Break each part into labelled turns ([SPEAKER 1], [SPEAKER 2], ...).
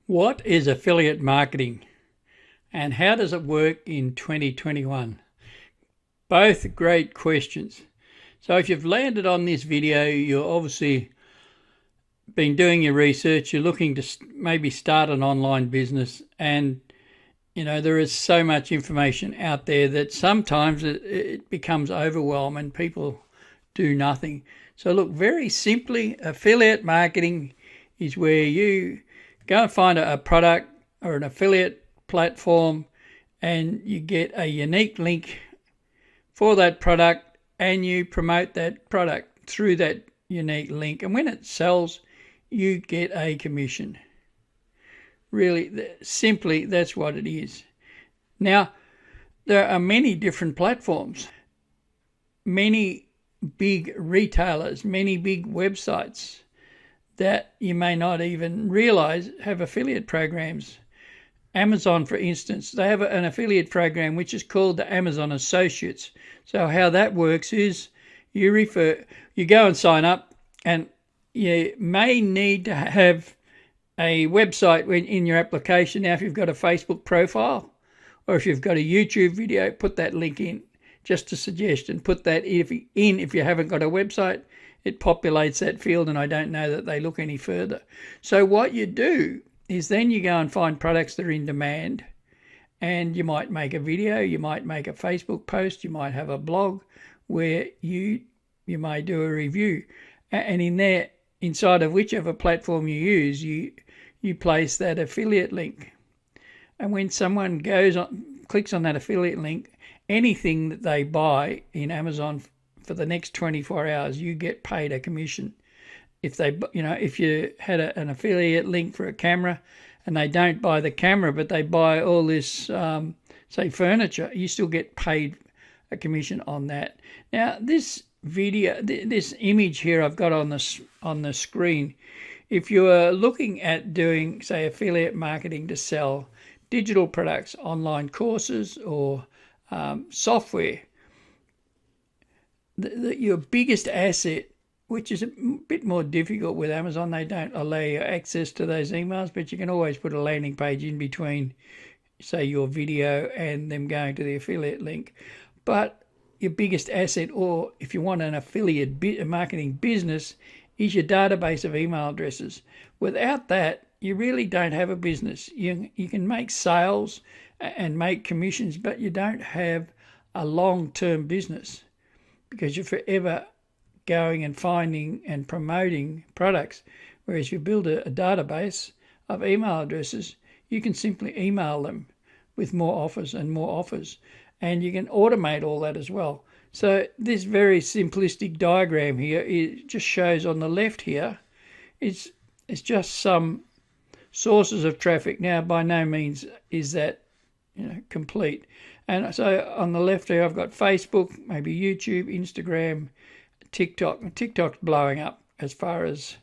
[SPEAKER 1] What is affiliate marketing and how does it work in 2021? Both great questions. So if you've landed on this video, you're obviously been doing your research, you're looking to maybe start an online business, and there is so much information out there that sometimes it becomes overwhelming and people do nothing. So look, very simply, affiliate marketing is where you go and find a product or an affiliate platform and you get a unique link for that product and you promote that product through that unique link. And when it sells, you get a commission. Really, simply, that's what it is. Now, there are many different platforms, many big retailers, many big websites that you may not even realize have affiliate programs. Amazon, for instance, they have an affiliate program which is called the Amazon Associates. So how that works is you go and sign up, and you may need to have a website in your application. Now, if you've got a Facebook profile or if you've got a YouTube video, put that link in. Just a suggestion, put that if you haven't got a website. It populates that field, and I don't know that they look any further. So what you do is then you go and find products that are in demand, and you might make a video, you might make a Facebook post, you might have a blog where you may do a review, and in there, inside of whichever platform you use, you place that affiliate link. And when someone clicks on that affiliate link, anything that they buy in Amazon for the next 24 hours, you get paid a commission. If you had an affiliate link for a camera and they don't buy the camera, but they buy all this, say, furniture, you still get paid a commission on that. Now, this video, this image here I've got on the screen, if you are looking at doing, say, affiliate marketing to sell digital products, online courses, or software, your biggest asset, which is a bit more difficult with Amazon, they don't allow you access to those emails, but you can always put a landing page in between, say, your video and them going to the affiliate link. But your biggest asset, or if you want an affiliate marketing business, is your database of email addresses. Without that, you really don't have a business. You can make sales and make commissions, but you don't have a long-term business because you're forever going and finding and promoting products. Whereas if you build a database of email addresses, you can simply email them with more offers and more offers, and you can automate all that as well. So this very simplistic diagram here, it just shows on the left here, it's just some sources of traffic. Now, by no means is that complete. And so on the left here, I've got Facebook, maybe YouTube, Instagram, TikTok. TikTok's blowing up as far as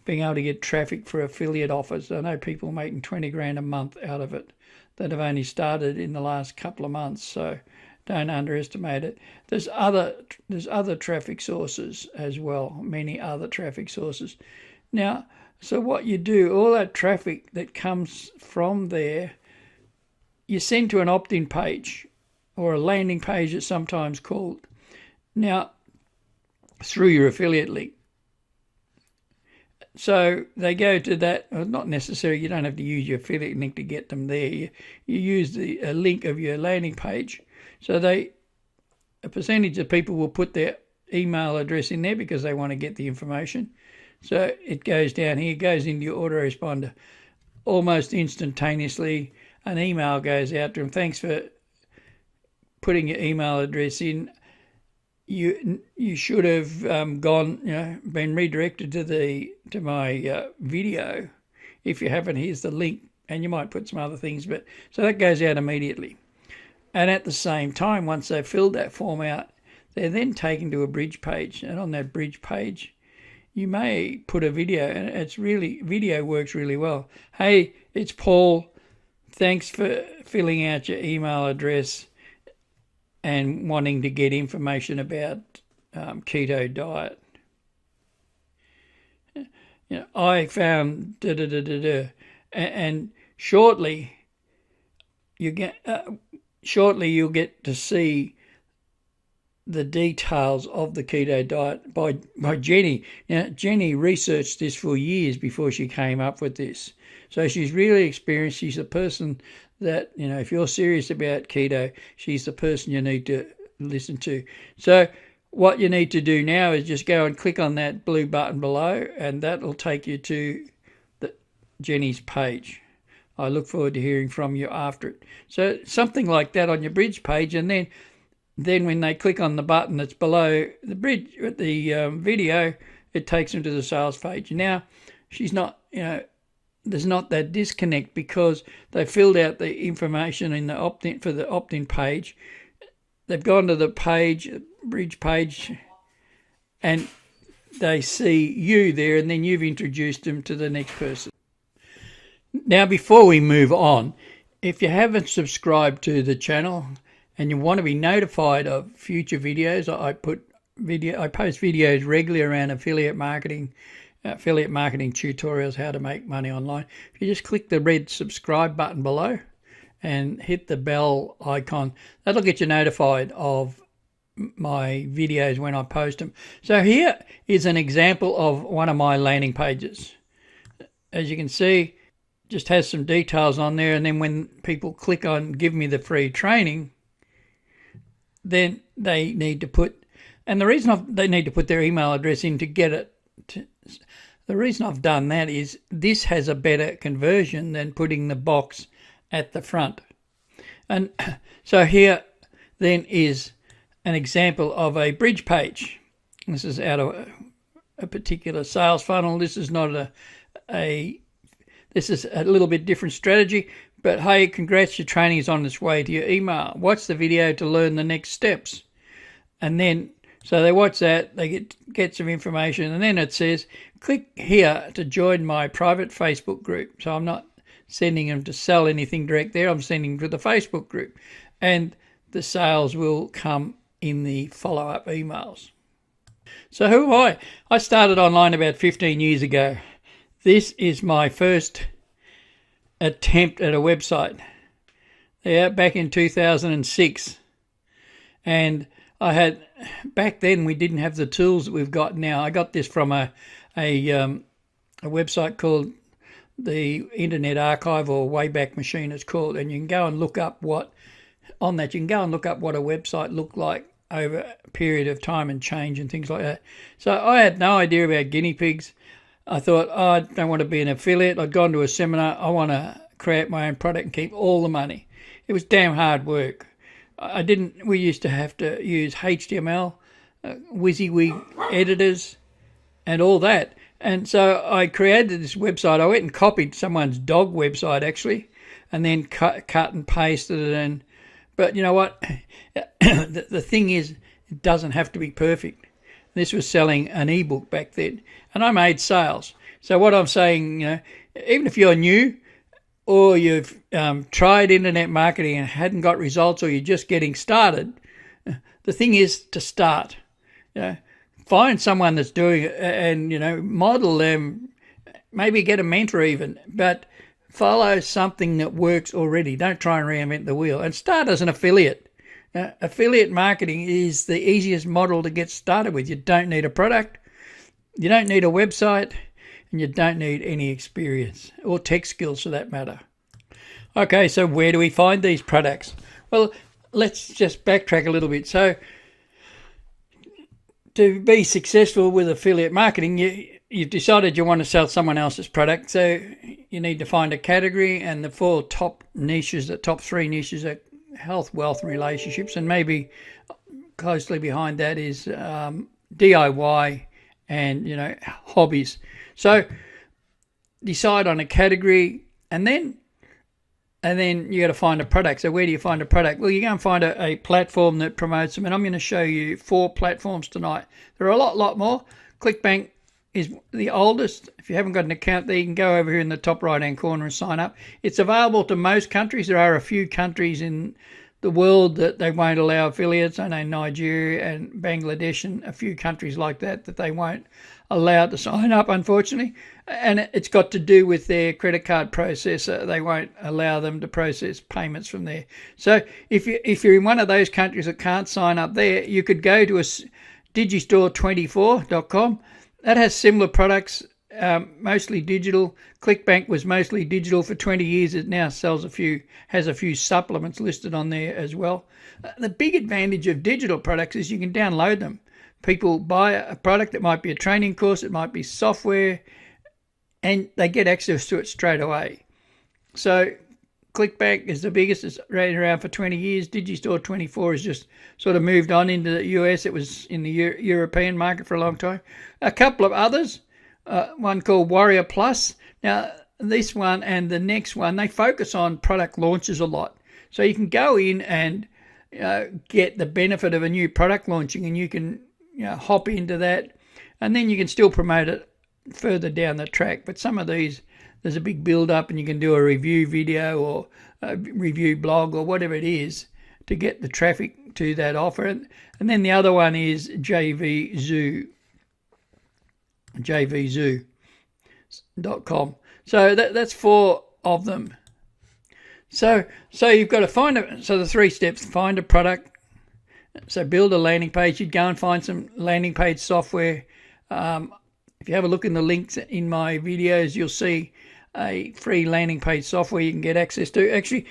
[SPEAKER 1] being able to get traffic for affiliate offers. I know people making 20 grand a month out of it that have only started in the last couple of months. So don't underestimate it. There's other traffic sources as well, many other traffic sources. Now, so what you do, all that traffic that comes from there, you send to an opt-in page, or a landing page it's sometimes called. Now, through your affiliate link. So they go to that, not necessarily, you don't have to use your affiliate link to get them there. You use the link of your landing page. So a percentage of people will put their email address in there because they want to get the information. So it goes down here, goes into your autoresponder. Almost instantaneously, an email goes out to them. Thanks for putting your email address in. You should have been redirected to my video. If you haven't, here's the link, and you might put some other things. But so that goes out immediately. And at the same time, once they've filled that form out, they're then taken to a bridge page, and on that bridge page, you may put a video, and video works really well. Hey, it's Paul. Thanks for filling out your email address and wanting to get information about keto diet. I found and shortly you'll get to see the details of the keto diet by Jenny. Now, Jenny researched this for years before she came up with this. So she's really experienced. She's the person that, if you're serious about keto, she's the person you need to listen to. So what you need to do now is just go and click on that blue button below, and that'll take you to Jenny's page. I look forward to hearing from you after it. So something like that on your bridge page, and then when they click on the button that's below the video, it takes them to the sales page. Now, she's not, there's not that disconnect because they filled out the information in the opt-in for the opt-in page. They've gone to the bridge page, and they see you there, and then you've introduced them to the next person. Now, before we move on, if you haven't subscribed to the channel and you want to be notified of future videos, I post videos regularly around affiliate marketing tutorials, how to make money online. If you just click the red subscribe button below and hit the bell icon, that'll get you notified of my videos when I post them. So here is an example of one of my landing pages. As you can see, just has some details on there, and then when people click on give me the free training, then they need to put, and the reason they need to put their email address in to get it. The reason I've done that is this has a better conversion than putting the box at the front. And so here then is an example of a bridge page. This is out of a particular sales funnel. This is not this is a little bit different strategy, but hey, congrats, your training is on its way to your email. Watch the video to learn the next steps. And then, so they watch that, they get some information, and then it says, click here to join my private Facebook group. So I'm not sending them to sell anything direct there, I'm sending them to the Facebook group. And the sales will come in the follow-up emails. So who am I? I started online about 15 years ago. This is my first attempt at a website. Yeah, back in 2006. And back then we didn't have the tools that we've got now. I got this from a website called the Internet Archive, or Wayback Machine it's called, and you can go and look up what a website looked like over a period of time and change and things like that. So I had no idea about guinea pigs. I thought, I don't want to be an affiliate. I'd gone to a seminar. I want to create my own product and keep all the money. It was damn hard work. We used to have to use HTML, WYSIWYG editors and all that. And so I created this website. I went and copied someone's dog website actually, and then cut and pasted it. But you know what? The thing is, it doesn't have to be perfect. This was selling an ebook back then, and I made sales. So what I'm saying, even if you're new or you've tried internet marketing and hadn't got results, or you're just getting started, the thing is to start. Find someone that's doing it and, model them, maybe get a mentor even, but follow something that works already. Don't try and reinvent the wheel, and start as an affiliate. Affiliate marketing is the easiest model to get started with. You don't need a product, you don't need a website, and you don't need any experience or tech skills for that matter. Okay, so where do we find these products? Well, let's just backtrack a little bit. So to be successful with affiliate marketing, you've decided you want to sell someone else's product, so you need to find a category, and the top three niches are health, wealth, relationships, and maybe closely behind that is DIY and hobbies. So decide on a category, and then you got to find a product. So where do you find a product? Well, you go and find a platform that promotes them, and I'm going to show you 4 platforms tonight. There are a lot more. ClickBank is the oldest. If you haven't got an account there, you can go over here in the top right hand corner and sign up. It's available to most countries. There are a few countries in the world that they won't allow affiliates. I know Nigeria and Bangladesh and a few countries like that they won't allow to sign up, unfortunately. And it's got to do with their credit card processor. They won't allow them to process payments from there. So if you're in one of those countries that can't sign up there, you could go to a digistore24.com. That has similar products, mostly digital. ClickBank was mostly digital for 20 years. It now has a few supplements listed on there as well. The big advantage of digital products is you can download them. People buy a product. It might be a training course, it might be software, and they get access to it straight away. So ClickBank is the biggest. It's been around for 20 years. Digistore24 has just sort of moved on into the US. It was in the European market for a long time. A couple of others, one called Warrior Plus. Now, this one and the next one, they focus on product launches a lot. So you can go in and get the benefit of a new product launching, and you can hop into that, and then you can still promote it further down the track. But some of these, there's a big build up, and you can do a review video or a review blog or whatever it is to get the traffic to that offer. And then the other one is jvzoo.com. So that's 4 of them. So you've got to the 3 steps: find a product. So build a landing page. You'd go and find some landing page software. If you have a look in the links in my videos, you'll see a free landing page software you can get access to. Actually,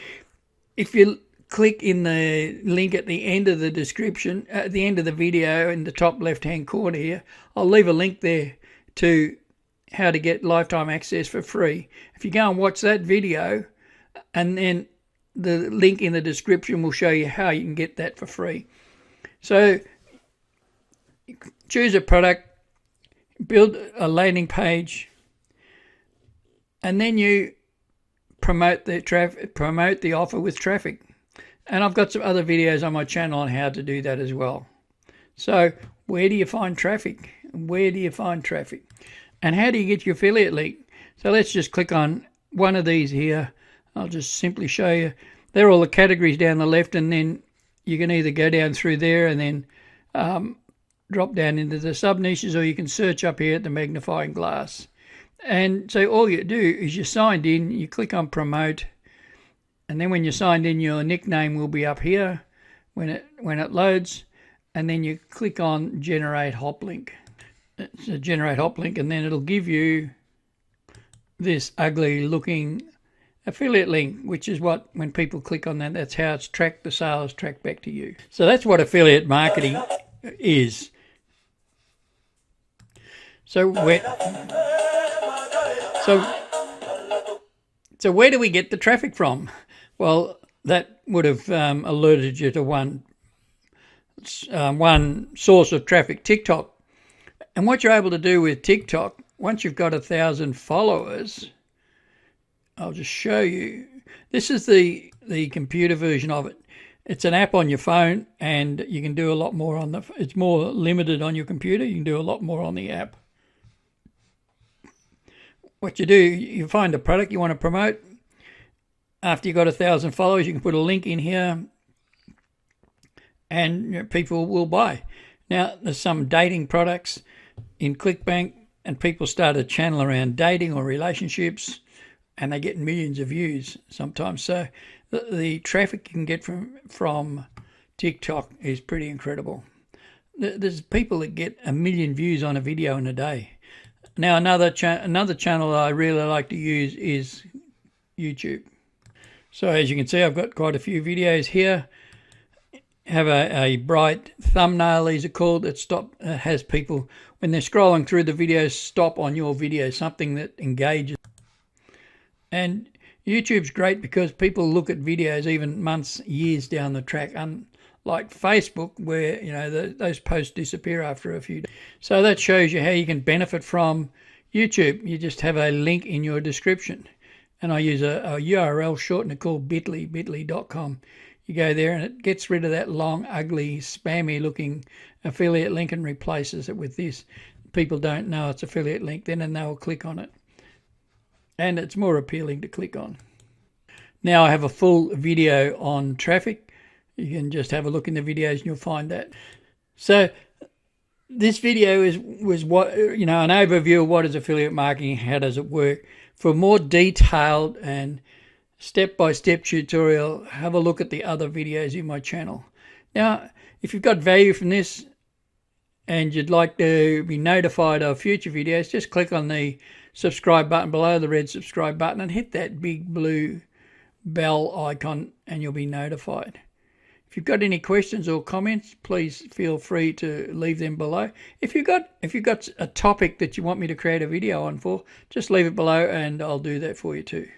[SPEAKER 1] if you click in the link at the end of the description, at the end of the video in the top left-hand corner here, I'll leave a link there to how to get lifetime access for free. If you go and watch that video, and then the link in the description will show you how you can get that for free. So choose a product, build a landing page, and then you promote the offer with traffic. And I've got some other videos on my channel on how to do that as well. So where do you find traffic? Where do you find traffic? And how do you get your affiliate link? So let's just click on one of these here. I'll just simply show you. They're all the categories down the left, and then you can either go down through there and then drop down into the sub niches, or you can search up here at the magnifying glass. And so all you do is you're signed in, you click on promote, and then when you're signed in, your nickname will be up here when it loads, and then you click on generate hop link. So generate hop link, and then it'll give you this ugly looking affiliate link, which is what, when people click on that, that's how it's tracked, the sales track back to you. So that's what affiliate marketing is. So where do we get the traffic from? Well, that would have alerted you to one source of traffic, TikTok. And what you're able to do with TikTok, once you've got 1,000 followers, I'll just show you. This is the computer version of it. It's an app on your phone, and you can do a lot more on it's more limited on your computer. You can do a lot more on the app. What you do, you find a product you want to promote. After you've got 1,000 followers, you can put a link in here, and people will buy. Now, there's some dating products in ClickBank, and people start a channel around dating or relationships, and they get millions of views sometimes. So the traffic you can get from TikTok is pretty incredible. There's people that get 1 million views on a video in a day. Now another channel I really like to use is YouTube. So as you can see, I've got quite a few videos here. Have a bright thumbnail, these are called, that has people, when they're scrolling through the videos, stop on your video, something that engages. And YouTube's great because people look at videos even months, years down the track, unlike Facebook, where those posts disappear after a few days. So that shows you how you can benefit from YouTube. You just have a link in your description, and I use a URL shortener called bit.ly.com. You go there, and it gets rid of that long, ugly, spammy looking affiliate link and replaces it with this. People don't know it's affiliate link then, and they'll click on it. And it's more appealing to click on. Now I have a full video on traffic. You can just have a look in the videos and you'll find that. So this video was what, you know, an overview of what is affiliate marketing, how does it work. For a more detailed and step-by-step tutorial, have a look at the other videos in my channel. Now, if you've got value from this and you'd like to be notified of future videos, just click on the subscribe button below, the red subscribe button, and hit that big blue bell icon and you'll be notified. If you've got any questions or comments, please feel free to leave them below. If you've got a topic that you want me to create a video on for, just leave it below and I'll do that for you too.